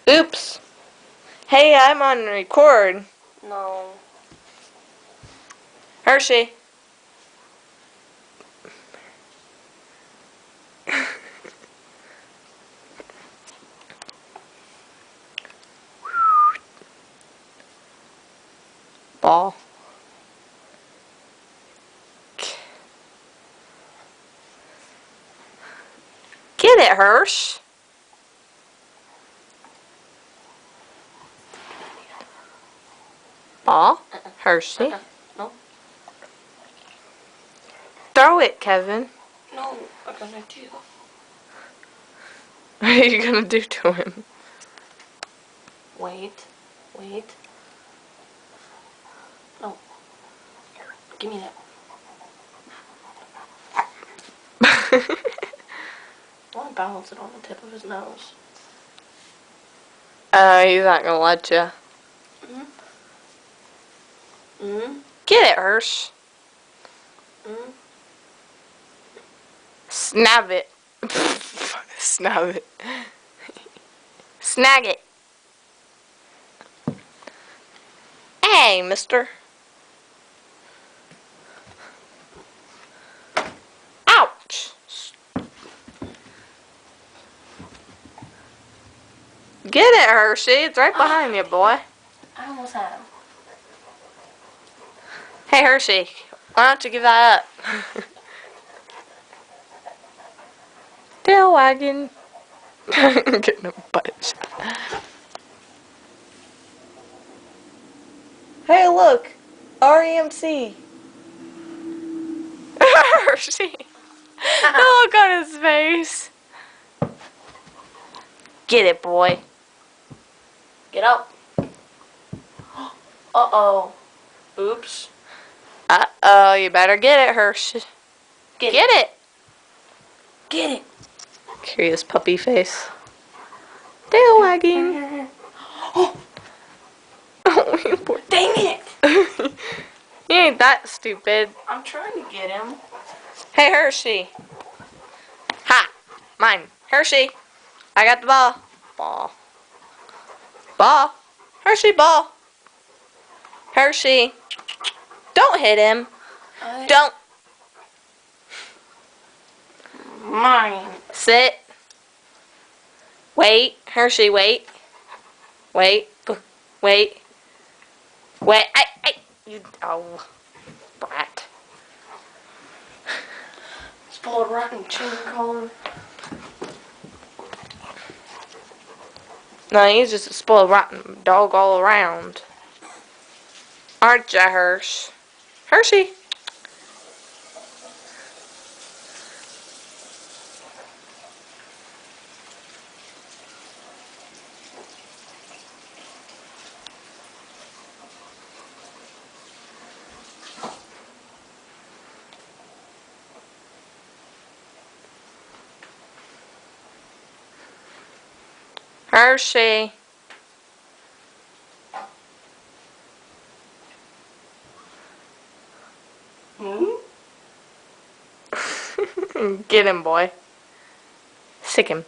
Oops. Hey, I'm on record. No. Hershey. Ball. Get it, Hirsch. Ball. Hershey. No. Throw it, Kevin. No, I'm gonna do. What are you gonna do to him? Wait. No. Give me that. I want to balance it on the tip of his nose. He's not gonna let you. Get it, Hirsch. Snap it. Snap it. Snag it. Hey, mister. Ouch. Get it, Hershey. It's right behind you, boy. I almost had him. Hey, Hershey. Why don't you give that up? Tail wagging. Getting a butt shot. Hey, look. REMC. Hershey. The look on his face. Get it, boy. Get up. Uh-oh. Oops. Uh-oh, you better get it, Hershey. Get it. Get it. Curious puppy face. Tail wagging. Oh, Oh, you poor. dang it. You ain't that stupid. I'm trying to get him. Hey, Hershey. Ha! Mine. Hershey. I got the ball. Ball. Ball. Hershey, ball. Hershey. Don't hit him. Don't. Mine. Sit. Wait. Hershey, wait. Wait. Wait. Wait. You. Oh. Brat. Spoiled rotten chewing collar. No, he's just a spoiled rotten dog all around. Aren't ya, Hirsch? Hershey. Hershey. Get him, boy. Sick him.